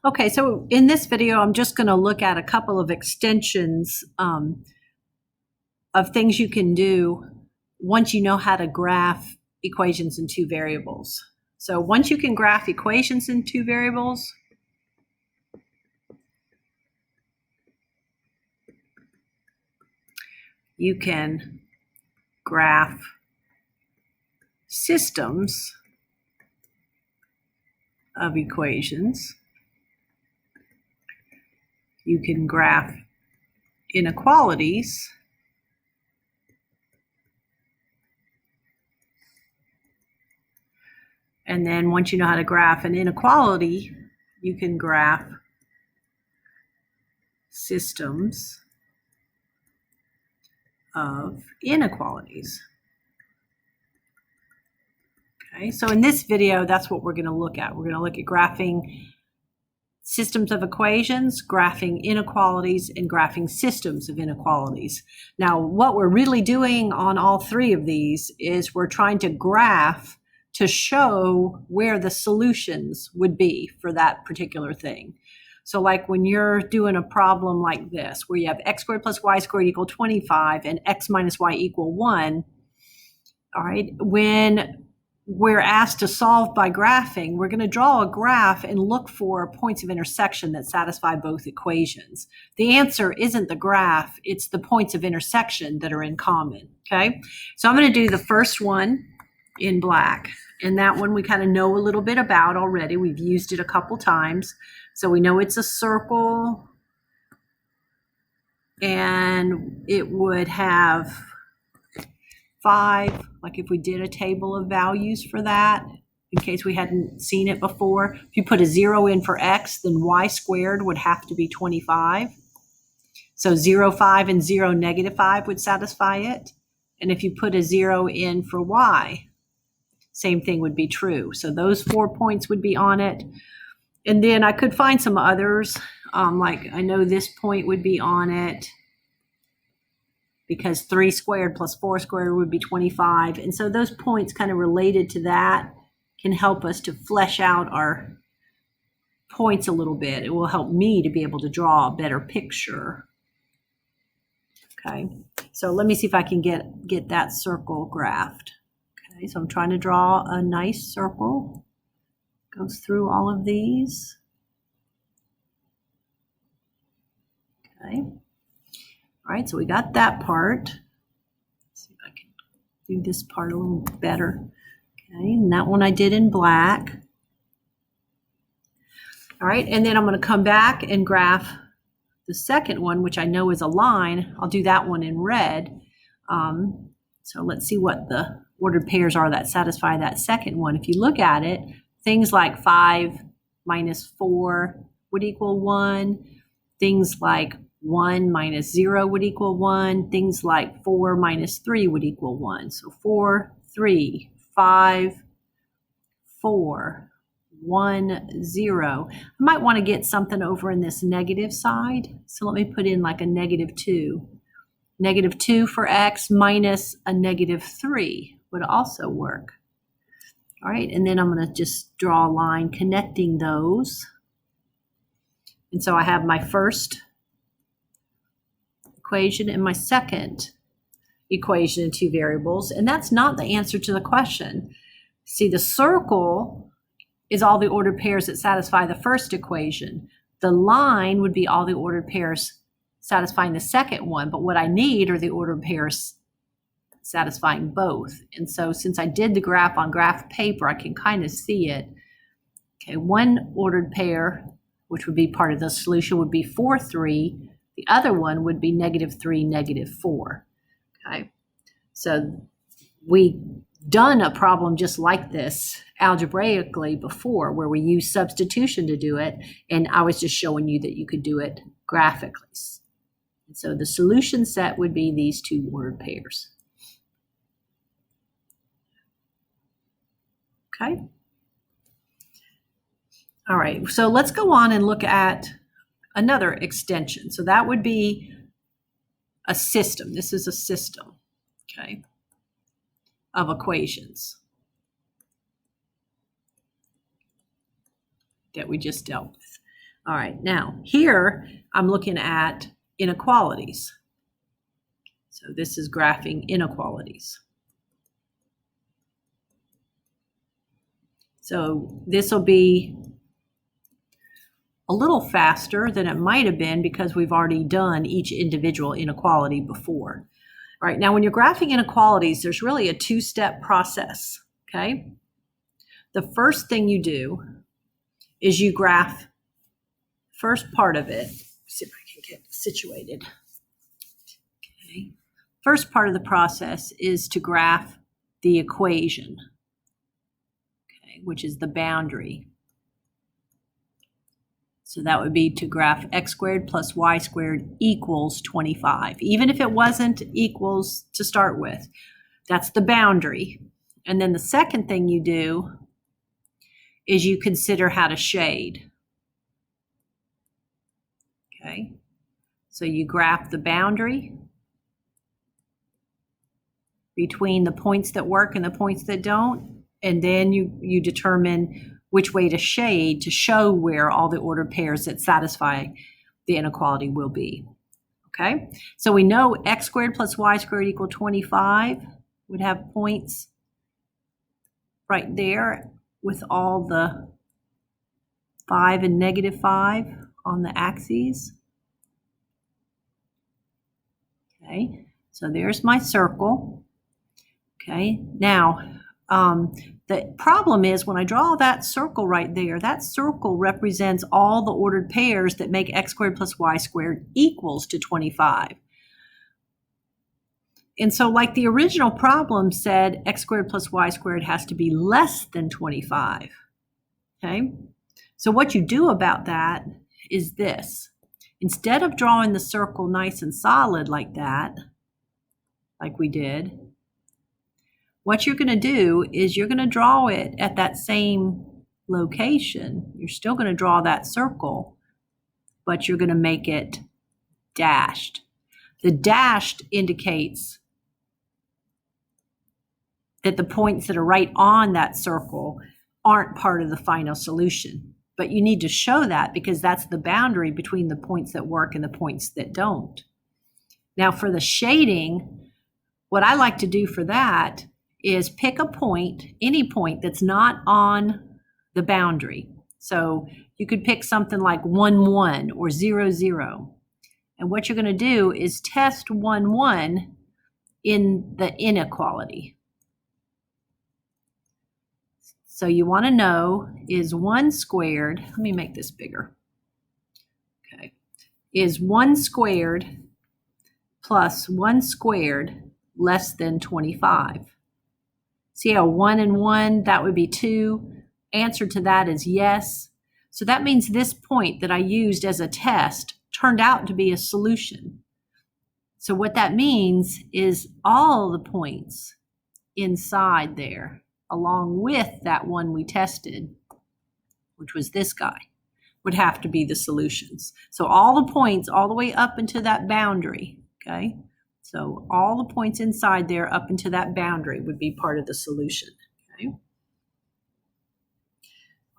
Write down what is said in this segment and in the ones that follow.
Okay, so in this video, I'm just going to look at a couple of extensions of things you can do once you know how to graph equations in two variables. So once you can graph equations in two variables, you can graph systems of equations. You can graph inequalities. And then once you know how to graph an inequality, you can graph systems of inequalities. Okay, so in this video, that's what we're going to look at. We're going to look at graphing systems of equations, graphing inequalities, and graphing systems of inequalities. Now, what we're really doing on all three of these is we're trying to graph to show where the solutions would be for that particular thing. So like when you're doing a problem like this, where you have x squared plus y squared equal 25 and x minus y equal 1, all right, when we're asked to solve by graphing, we're going to draw a graph and look for points of intersection that satisfy both equations. The answer isn't the graph, it's the points of intersection that are in common, okay? So I'm going to do the first one in black, and that one we kind of know a little bit about already. We've used it a couple times. So we know it's a circle, and it would have 5, like if we did a table of values for that, in case we hadn't seen it before. If you put a 0 in for x, then y squared would have to be 25. So 0, 5, and 0, negative 5 would satisfy it. And if you put a 0 in for y, same thing would be true. So those 4 points would be on it. And then I could find some others, like I know this point would be on it, because 3 squared plus 4 squared would be 25. And so those points kind of related to that can help us to flesh out our points a little bit. It will help me to be able to draw a better picture. Okay, so let me see if I can get that circle graphed. Okay, so I'm trying to draw a nice circle. Goes through all of these. Okay. All right, so we got that part. Let's see if I can do this part a little better. Okay, and that one I did in black. All right, and then I'm going to come back and graph the second one, which I know is a line. I'll do that one in red. So let's see what the ordered pairs are that satisfy that second one. If you look at it, things like 5 minus 4 would equal 1. Things like 1 minus 0 would equal 1. Things like 4 minus 3 would equal 1. So 4, 3, 5, 4, 1, 0. I might want to get something over in this negative side. So let me put in like a negative 2. Negative 2 for x minus a negative 3 would also work. All right, and then I'm going to just draw a line connecting those. And so I have my first equation and my second equation in two variables, and that's not the answer to the question. See, the circle is all the ordered pairs that satisfy the first equation. The line would be all the ordered pairs satisfying the second one, but what I need are the ordered pairs satisfying both. And so since I did the graph on graph paper, I can kind of see it. Okay, one ordered pair, which would be part of the solution, would be 4, 3. The other one would be negative 3, negative 4. Okay, so we done a problem just like this algebraically before, where we used substitution to do it, and I was just showing you that you could do it graphically. And so the solution set would be these two ordered pairs. Okay. All right, so let's go on and look at another extension. So that would be a system. This is a system, okay, of equations that we just dealt with. All right, now here I'm looking at inequalities. So this is graphing inequalities. So this will be a little faster than it might have been because we've already done each individual inequality before. All right, now when you're graphing inequalities, there's really a two-step process, okay? The first thing you do is you graph first part of it. Let's see if I can get situated. Okay. First part of the process is to graph the equation, okay, which is the boundary. So that would be to graph x squared plus y squared equals 25, even if it wasn't equals to start with. That's the boundary. And then the second thing you do is you consider how to shade. Okay, so you graph the boundary between the points that work and the points that don't, and then you determine which way to shade to show where all the ordered pairs that satisfy the inequality will be. Okay, so we know x squared plus y squared equal 25 would have points right there with all the 5 and -5 on the axes. Okay, so there's my circle. Okay, now the problem is when I draw that circle right there, that circle represents all the ordered pairs that make x squared plus y squared equals to 25. And so like the original problem said, x squared plus y squared has to be less than 25. Okay, so what you do about that is this. Instead of drawing the circle nice and solid like that, like we did, what you're going to do is you're going to draw it at that same location. You're still going to draw that circle, but you're going to make it dashed. The dashed indicates that the points that are right on that circle aren't part of the final solution. But you need to show that because that's the boundary between the points that work and the points that don't. Now for the shading, what I like to do for that is pick a point, any point that's not on the boundary. So you could pick something like 1, 1 or 0, 0. And what you're going to do is test 1, 1 in the inequality. So you want to know, is 1 squared, let me make this bigger. Okay, is 1 squared plus 1 squared less than 25? See how 1 and 1, that would be 2. Answer to that is yes. So that means this point that I used as a test turned out to be a solution. So what that means is all the points inside there, along with that one we tested, which was this guy, would have to be the solutions. So all the points all the way up into that boundary, okay? So all the points inside there up into that boundary would be part of the solution, okay?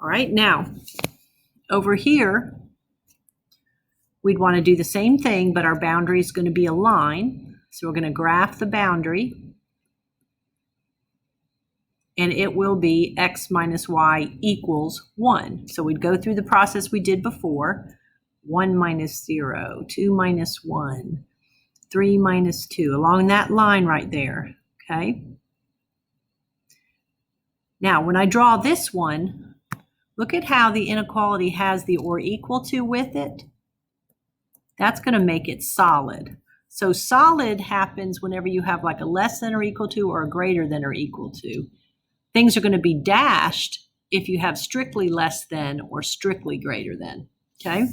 All right, now over here, we'd want to do the same thing, but our boundary is going to be a line. So we're going to graph the boundary, and it will be x minus y equals 1. So we'd go through the process we did before, 1 minus 0, 2 minus 1, 3 minus 2, along that line right there, okay? Now, when I draw this one, look at how the inequality has the or equal to with it. That's going to make it solid. So solid happens whenever you have like a less than or equal to or a greater than or equal to. Things are going to be dashed if you have strictly less than or strictly greater than, okay?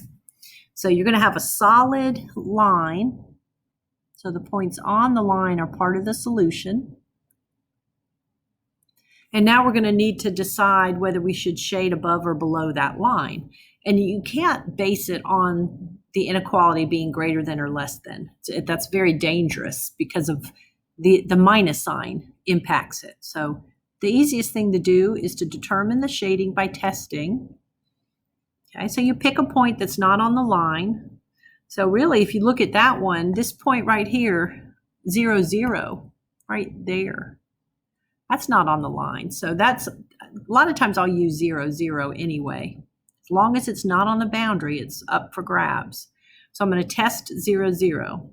So you're going to have a solid line. So the points on the line are part of the solution. And now we're going to need to decide whether we should shade above or below that line. And you can't base it on the inequality being greater than or less than. That's very dangerous because of the minus sign impacts it. So the easiest thing to do is to determine the shading by testing. Okay, so you pick a point that's not on the line. So really, if you look at that one, this point right here, 0, 0, right there, that's not on the line. So that's, a lot of times I'll use 0, 0 anyway. As long as it's not on the boundary, it's up for grabs. So I'm going to test 0, 0.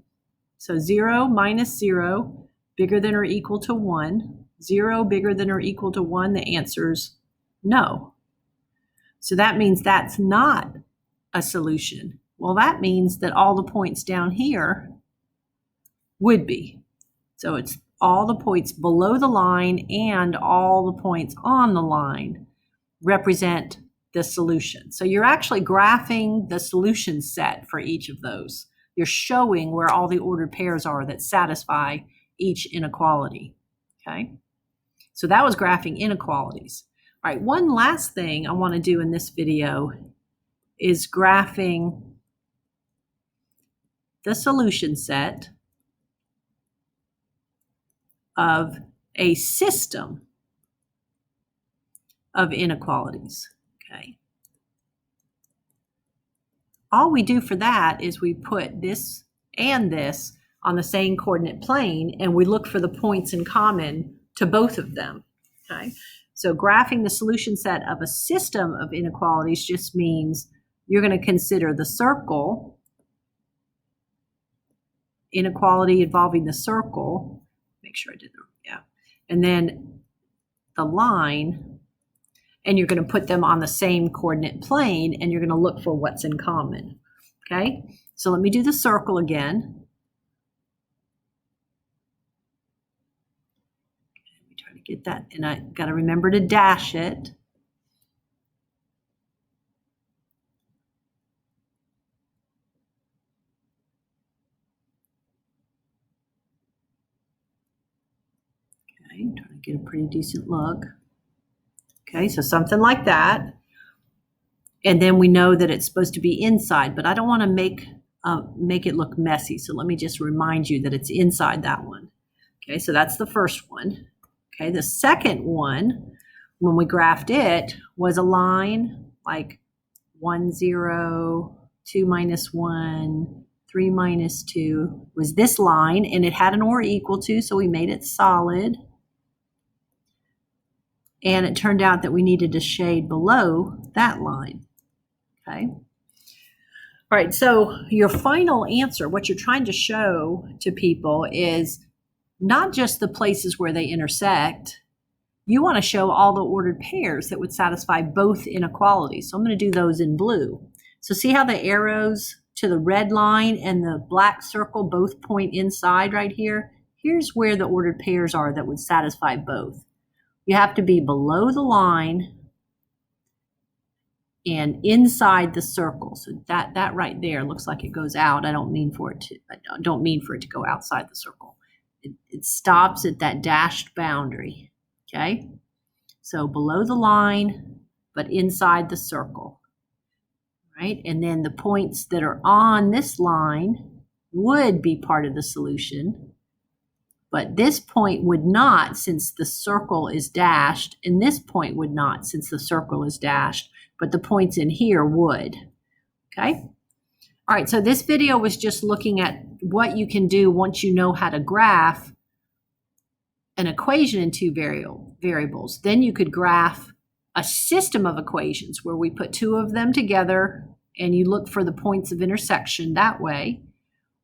So 0 minus 0, bigger than or equal to 1. 0 bigger than or equal to 1, the answer's no. So that means that's not a solution. Well, that means that all the points down here would be. So it's all the points below the line and all the points on the line represent the solution. So you're actually graphing the solution set for each of those. You're showing where all the ordered pairs are that satisfy each inequality. Okay? So that was graphing inequalities. All right, one last thing I want to do in this video is graphing the solution set of a system of inequalities. Okay. All we do for that is we put this and this on the same coordinate plane, and we look for the points in common to both of them. Okay. So graphing the solution set of a system of inequalities just means you're going to consider the circle, inequality involving the circle, make sure I did that, yeah, and then the line, and you're going to put them on the same coordinate plane, and you're going to look for what's in common. Okay, so let me do the circle again. Let me try to get that, and I got to remember to dash it. Okay, I'm trying to get a pretty decent look. Okay, so something like that. And then we know that it's supposed to be inside, but I don't want to make it look messy. So let me just remind you that it's inside that one. Okay, so that's the first one. Okay, the second one, when we graphed it, was a line like 1, 0, 2 minus 1, 3 minus 2, was this line, and it had an or equal to, so we made it solid. And it turned out that we needed to shade below that line. Okay. All right, so your final answer, what you're trying to show to people is not just the places where they intersect. You want to show all the ordered pairs that would satisfy both inequalities. So I'm going to do those in blue. So see how the arrows to the red line and the black circle both point inside right here? Here's where the ordered pairs are that would satisfy both. You have to be below the line and inside the circle. So that right there looks like it goes out. I don't mean for it to go outside the circle. It stops at that dashed boundary. Okay? So below the line, but inside the circle. Right? And then the points that are on this line would be part of the solution. But this point would not, since the circle is dashed, and this point would not, since the circle is dashed, but the points in here would. Okay? All right, so this video was just looking at what you can do once you know how to graph an equation in two variables. Then you could graph a system of equations where we put two of them together and you look for the points of intersection that way.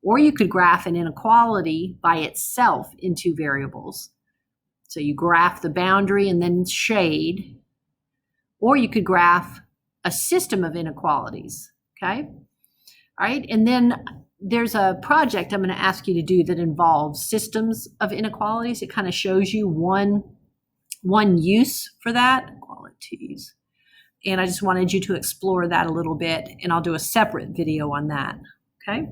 Or you could graph an inequality by itself in two variables. So you graph the boundary and then shade. Or you could graph a system of inequalities, okay? All right, and then there's a project I'm going to ask you to do that involves systems of inequalities. It kind of shows you one use for that, inequalities. And I just wanted you to explore that a little bit, and I'll do a separate video on that, okay?